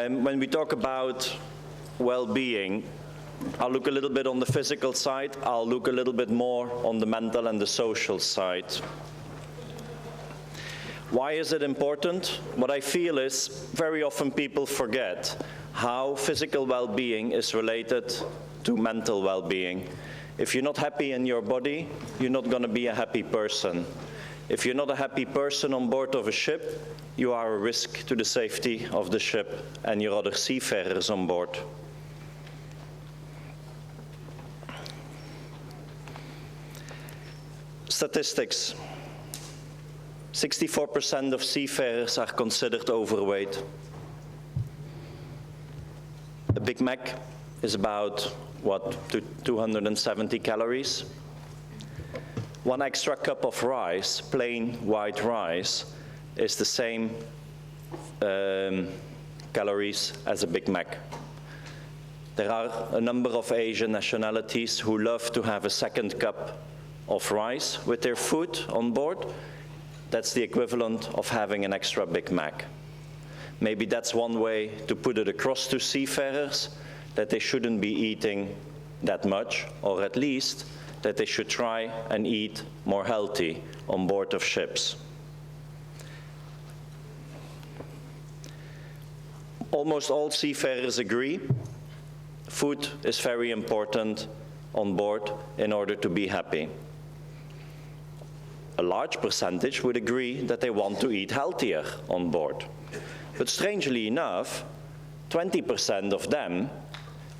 When we talk about well-being, I'll look a little bit on the physical side, I'll look a little bit more on the mental and the social side. Why is it important? What I feel is very often people forget how physical well-being is related to mental well-being. If you're not happy in your body, you're not going to be a happy person. If you're not a happy person on board of a ship, you are a risk to the safety of the ship and your other seafarers on board. Statistics. 64% of seafarers are considered overweight. A Big Mac is about, what, 270 calories? One extra cup of rice, plain white rice, is the same calories as a Big Mac. There are a number of Asian nationalities who love to have a second cup of rice with their food on board. That's the equivalent of having an extra Big Mac. Maybe that's one way to put it across to seafarers, that they shouldn't be eating that much, or at least that they should try and eat more healthy on board of ships. Almost all seafarers agree food is very important on board in order to be happy. A large percentage would agree that they want to eat healthier on board. But strangely enough, 20% of them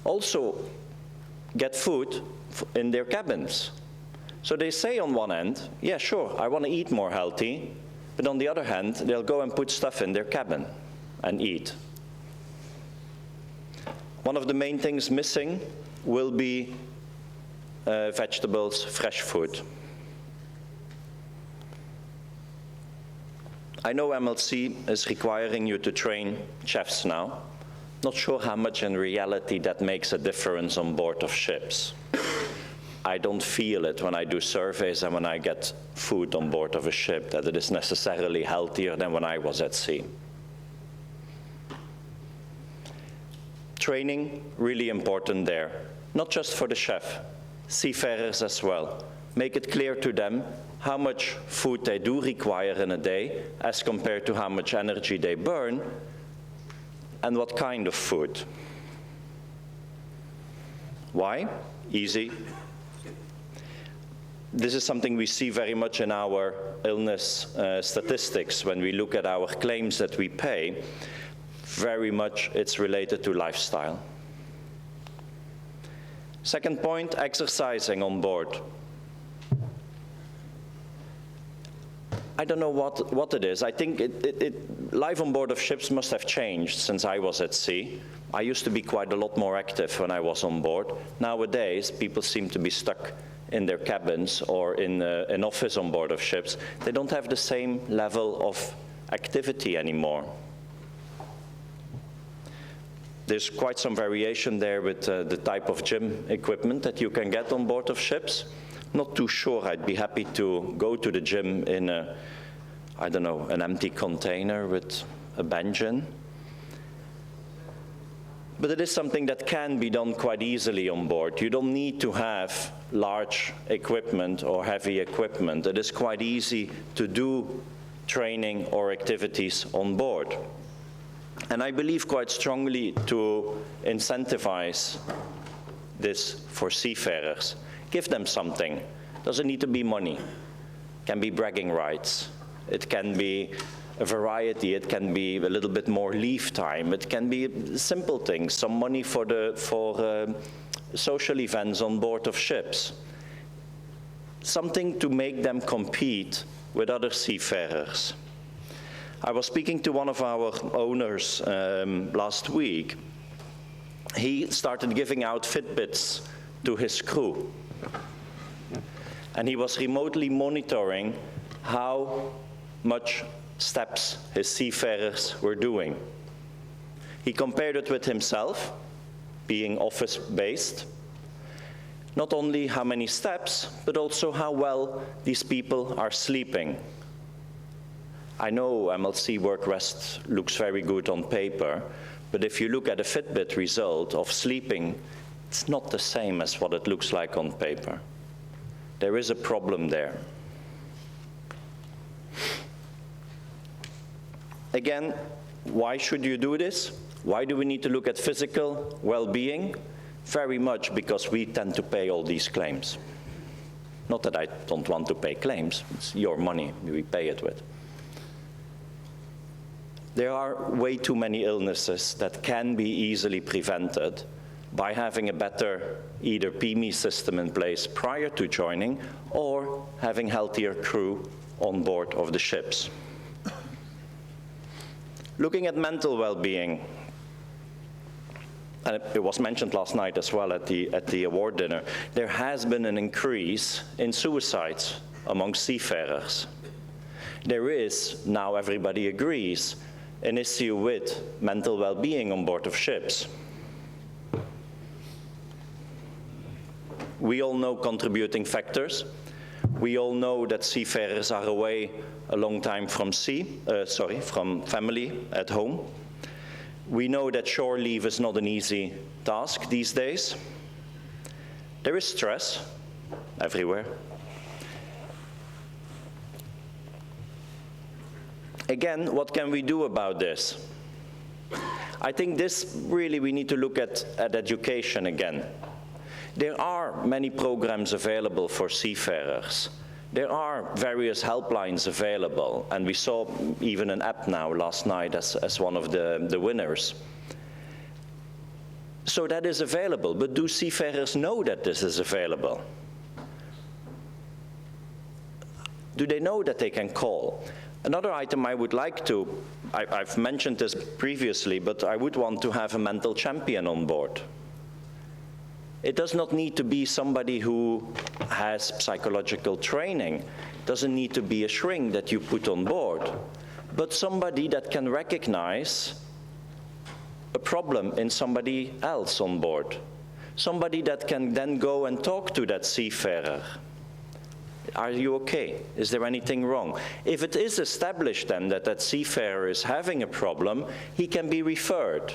also get food in their cabins. So they say on one end, yeah, sure, I want to eat more healthy, but on the other hand, they'll go and put stuff in their cabin and eat. One of the main things missing will be vegetables, fresh food. I know MLC is requiring you to train chefs now. Not sure how much in reality that makes a difference on board of ships. I don't feel it when I do surveys and when I get food on board of a ship, that it is necessarily healthier than when I was at sea. Training, really important there. Not just for the chef, seafarers as well. Make it clear to them how much food they do require in a day as compared to how much energy they burn and what kind of food. Why? Easy. This is something we see very much in our illness statistics when we look at our claims that we pay. Very much it's related to lifestyle. Second point, exercising on board. I don't know what it is. I think life on board of ships must have changed since I was at sea. I used to be quite a lot more active when I was on board. Nowadays, people seem to be stuck in their cabins or in an office on board of ships. They don't have the same level of activity anymore. There's quite some variation there with the type of gym equipment that you can get on board of ships. Not too sure I'd be happy to go to the gym in a, I don't know, an empty container with a bench in. But it is something that can be done quite easily on board. You don't need to have large equipment or heavy equipment. It is quite easy to do training or activities on board. And I believe quite strongly to incentivize this for seafarers. Give them something. Doesn't need to be money. It can be bragging rights. It can be a variety. It can be a little bit more leave time. It can be simple things. Some money for social events on board of ships. Something to make them compete with other seafarers. I was speaking to one of our owners last week. He started giving out Fitbits to his crew. And he was remotely monitoring how much steps his seafarers were doing. He compared it with himself, being office-based. Not only how many steps, but also how well these people are sleeping. I know MLC work rest looks very good on paper, But if you look at a Fitbit result of sleeping, it's not the same as what it looks like on paper. There is a problem there. Again, why should you do this? Why do we need to look at physical well-being? Very much because we tend to pay all these claims. Not that I don't want to pay claims, it's your money we pay it with. There are way too many illnesses that can be easily prevented by having a better either PME system in place prior to joining or having healthier crew on board of the ships. Looking at mental well-being, and it was mentioned last night as well at the award dinner, there has been an increase in suicides among seafarers. There is, now everybody agrees, an issue with mental well-being on board of ships. We all know contributing factors. We all know that seafarers are away a long time from from family at home. We know that shore leave is not an easy task these days. There is stress everywhere. Again, what can we do about this? I think this really we need to look at education again. There are many programs available for seafarers. There are various helplines available, and we saw even an app now last night as one of the winners. So that is available, but do seafarers know that this is available? Do they know that they can call? Another item I would like to, I've mentioned this previously, but I would want to have a mental champion on board. It does not need to be somebody who has psychological training. It doesn't need to be a shrink that you put on board, but somebody that can recognize a problem in somebody else on board. Somebody that can then go and talk to that seafarer. Are you okay? Is there anything wrong? If it is established then that that seafarer is having a problem, he can be referred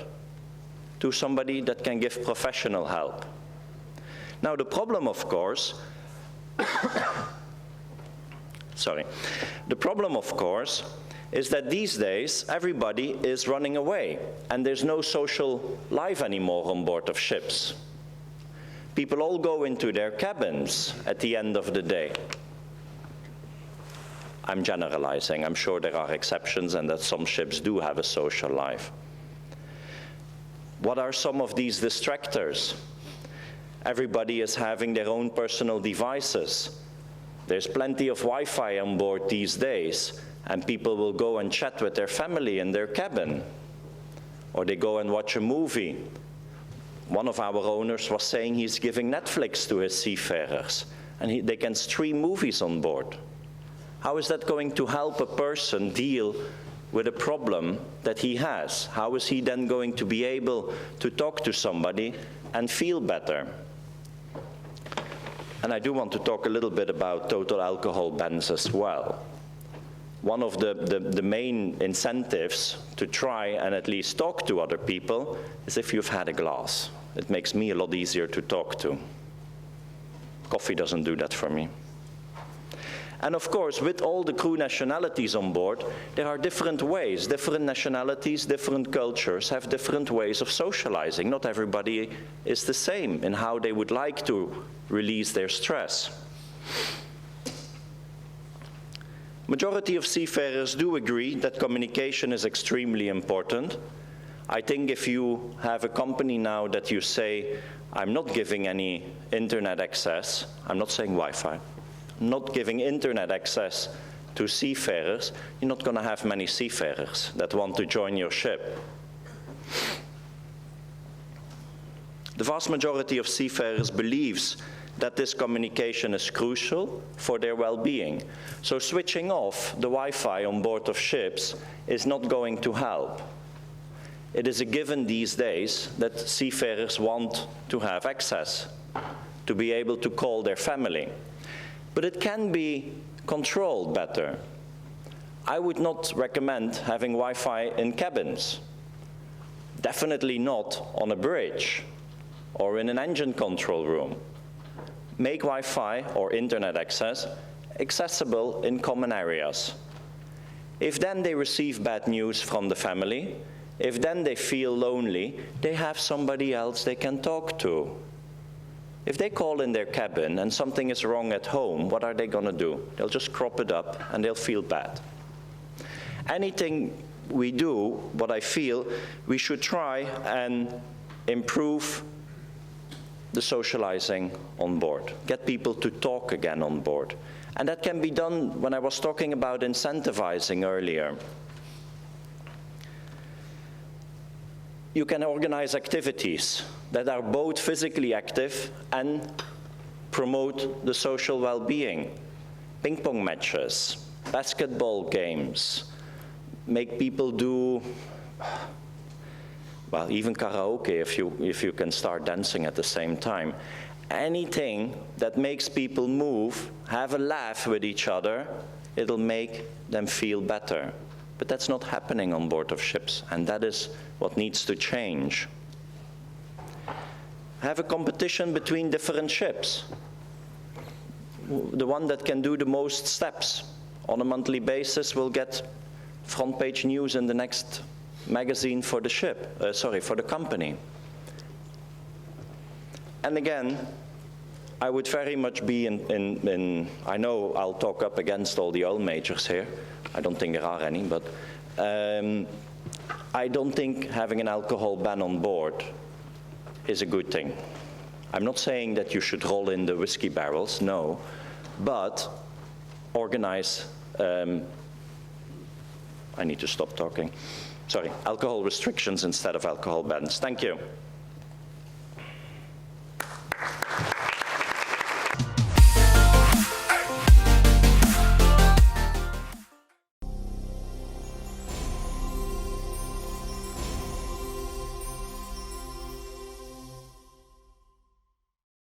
to somebody that can give professional help. Now the problem, of course, the problem, of course, is that these days everybody is running away and there's no social life anymore on board of ships. People all go into their cabins at the end of the day. I'm generalizing. I'm sure there are exceptions and that some ships do have a social life. What are some of these distractors? Everybody is having their own personal devices. There's plenty of Wi-Fi on board these days, and people will go and chat with their family in their cabin, or they go and watch a movie. One of our owners was saying he's giving Netflix to his seafarers, and they can stream movies on board. How is that going to help a person deal with a problem that he has? How is he then going to be able to talk to somebody and feel better? And I do want to talk a little bit about total alcohol bans as well. One of the main incentives to try and at least talk to other people is if you've had a glass. It makes me a lot easier to talk to. Coffee doesn't do that for me. And of course, with all the crew nationalities on board, there are different ways. Different nationalities, different cultures have different ways of socializing. Not everybody is the same in how they would like to release their stress. Majority of seafarers do agree that communication is extremely important. I think if you have a company now that you say, I'm not giving any internet access, I'm not saying Wi-Fi, not giving internet access to seafarers, you're not going to have many seafarers that want to join your ship. The vast majority of seafarers believes that this communication is crucial for their well-being. So switching off the Wi-Fi on board of ships is not going to help. It is a given these days that seafarers want to have access, to be able to call their family. But it can be controlled better. I would not recommend having Wi-Fi in cabins. Definitely not on a bridge or in an engine control room. Make Wi-Fi or internet access accessible in common areas. If then they receive bad news from the family, if then they feel lonely, they have somebody else they can talk to. If they call in their cabin and something is wrong at home, what are they going to do? They'll just crop it up and they'll feel bad. Anything we do, what I feel, we should try and improve the socializing on board, get people to talk again on board. And that can be done when I was talking about incentivizing earlier. You can organize activities that are both physically active and promote the social well-being. Ping pong matches, basketball games, make people do, well, even karaoke if you can start dancing at the same time. Anything that makes people move, have a laugh with each other, it'll make them feel better. But that's not happening on board of ships, and that is what needs to change. Have a competition between different ships. The one that can do the most steps on a monthly basis will get front page news in the next magazine for the ship, for the company. And again, I would very much be I know I'll talk up against all the oil majors here. I don't think there are any, but I don't think having an alcohol ban on board is a good thing. I'm not saying that you should roll in the whiskey barrels, no, but organize, I need to stop talking. Sorry, alcohol restrictions instead of alcohol bans. Thank you.